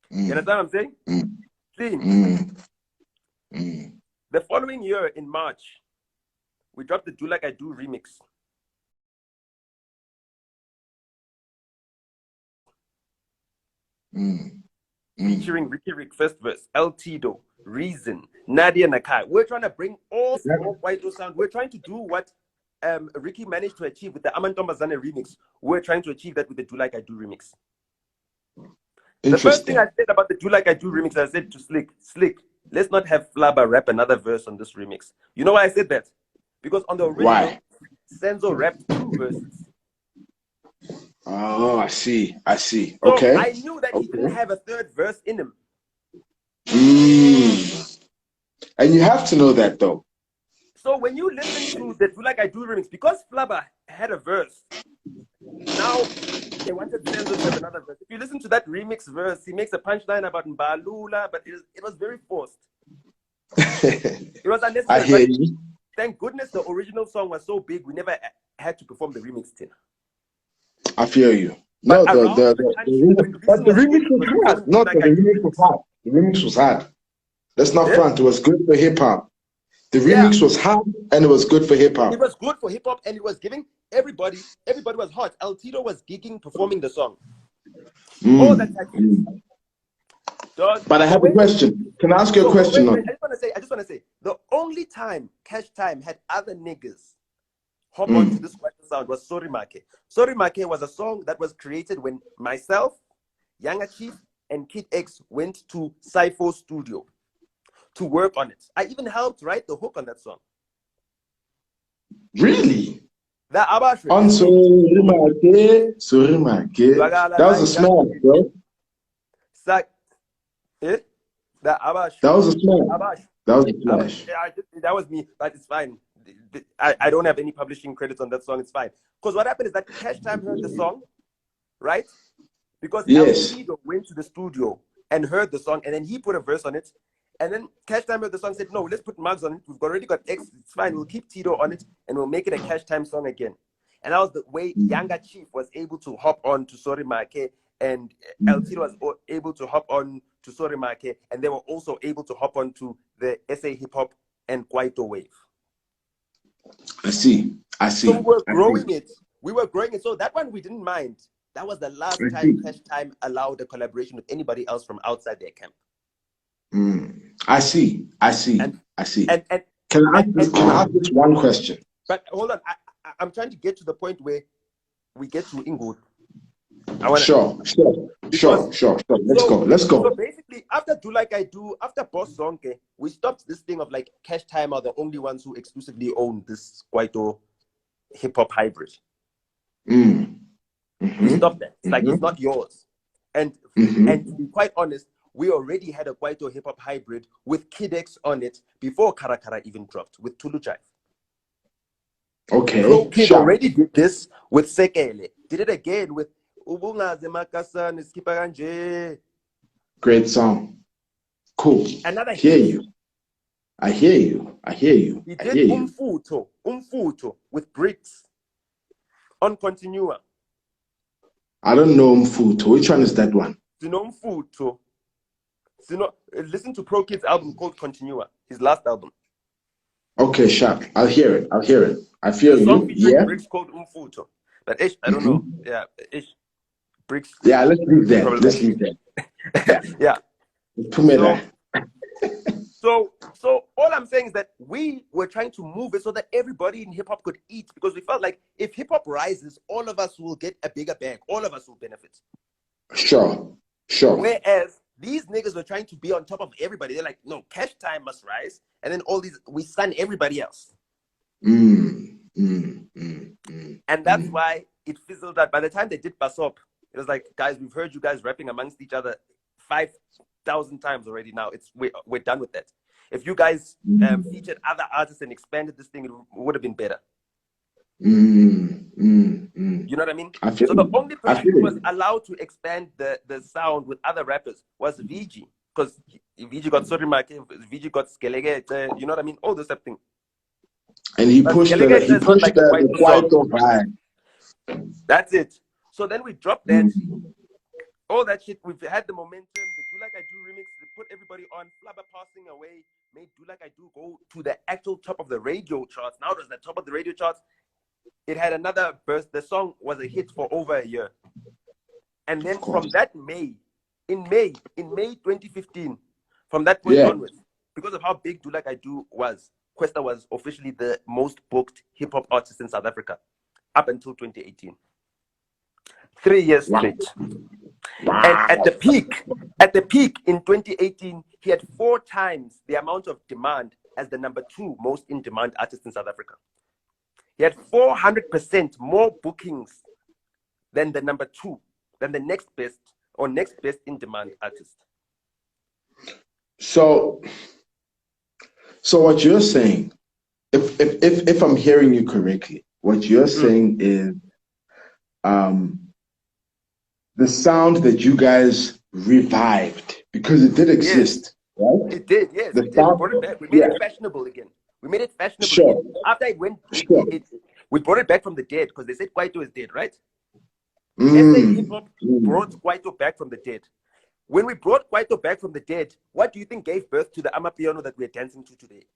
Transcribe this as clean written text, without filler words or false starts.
You understand what I'm saying? Clean. The following year in March, we dropped the Do Like I Do remix. Featuring Ricky Rick first verse, El Tido, Reason, Nadia Nakai. We're trying to bring all Kwaito sound. We're trying to do what Ricky managed to achieve with the Amantombazane remix. We're trying to achieve that with the Do Like I Do remix. The first thing I said about the Do Like I Do remix, I said to Slick, let's not have Flabba rap another verse on this remix. You know why I said that? Because on the original, Senzo rapped 2 verses. Oh, I see. So okay. I knew that he didn't have a 3rd verse in him. And you have to know that, though. So when you listen to the Do Like I Do remix, because Flabba had a verse, now they wanted Senzo to have another verse. If you listen to that remix verse, he makes a punchline about Mbalula, but it was very forced. It was unnecessary. I hear you. Thank goodness the original song was so big, we never had to perform the remix, Tina. I feel you. But No, the remix was hard. Not the remix was hard. The remix was hard. Let's not front. It was good for hip hop. The remix was hard and it was good for hip hop. It was good for hip hop and it was giving everybody was hot. El Tito was gigging, performing the song. All that type of But I have a question. Can I ask you a question? I just want to say, the only time Cash Time had other niggas hop onto this sound was Sorry Makhe. Sorry Makhe was a song that was created when myself, Younger Chief, and Kid X went to Cypher's studio to work on it. I even helped write the hook on that song. Really? That Abash. On Sorry Makhe. That was a smash, bro. That Abash. That was a smash. That was a smash. That was me, but it's fine. I don't have any publishing credits on that song. It's fine. Because what happened is that Cash Time heard the song, right? Because Alcido went to the studio and heard the song, and then he put a verse on it. And then Cash Time heard the song, said, no, let's put Mugs on it. We've already got X. It's fine. We'll keep Tito on it, and we'll make it a Cash Time song again. And that was the way Younger Chief was able to hop on to Sorry Makhe, and El Tito was able to hop on to Sorry Makhe, and they were also able to hop on to the SA Hip Hop and Kwaito wave. I see. So we were growing it. So that one we didn't mind. That was the last time Cash Time allowed a collaboration with anybody else from outside their camp. I see. And can I ask this one question? But hold on. I'm trying to get to the point where we get to Inglewood. Sure. Let's go. So basically, after Do Like I Do, after Boss Zonke, we stopped this thing of like Cash Time are the only ones who exclusively own this Kwaito hip hop hybrid. We stopped that. It's like it's not yours. And to be quite honest, we already had a Kwaito hip hop hybrid with Kid X on it before Karakara even dropped with Tulu Jive. Okay. Pro Kid already did this with Sekele. Did it again with Ubunga Zemakasa Niskipaganje. Great song. Cool. Another I hear you. He did Umfuto with Bricks on Continua. I don't know Umfuto. Which one is that one? Umfuto. Listen to Pro Kid's album called Continua, his last album. Okay, sharp. I'll hear it. I feel you. Yeah. Bricks called Umfuto. But Ish, I don't know. Yeah, Ish. Bricks. Yeah, let's leave that. Yeah. So all I'm saying is that we were trying to move it so that everybody in hip hop could eat, because we felt like if hip hop rises, all of us will get a bigger bag. All of us will benefit. Sure. Whereas these niggas were trying to be on top of everybody. They're like, no, Cash Time must rise, and then all these we stun everybody else. And that's why it fizzled out. By the time they did Basop, it was like, guys, we've heard you guys rapping amongst each other 5,000 times already. Now we're done with that. If you guys featured other artists and expanded this thing, it would have been better. You know what I mean? So the only person who was allowed to expand the sound with other rappers was VG, because VG got Sorry Makhe, VG got Skelege, you know what I mean? All this type of thing. And he pushed the Kwaito vibe. That's it. So then we dropped that. all that shit. We've had the momentum. The Do Like I Do remix, they put everybody on. Flubber passing away made Do Like I Do go to the actual top of the radio charts. Now it was the top of the radio charts. It had another burst. The song was a hit for over a year. And then from that in May 2015, from that point onwards, because of how big Do Like I Do was, Kwesta was officially the most booked hip-hop artist in South Africa up until 2018. 3 years straight. And at the peak in 2018, he had 4 times the amount of demand as the number 2 most in-demand artist in South Africa. He had 400% more bookings than the number 2, than the next best in-demand artist. So what you're saying, if I'm hearing you correctly, what you're saying is the sound that you guys revived, because it did exist, right? It did, yes. We brought it back. We made it fashionable again. We made it fashionable again. After it went, we brought it back from the dead, because they said Kwaito is dead, right? SA Hip-Hop brought Kwaito back from the dead. When we brought Kwaito back from the dead, what do you think gave birth to the Amapiano that we're dancing to today?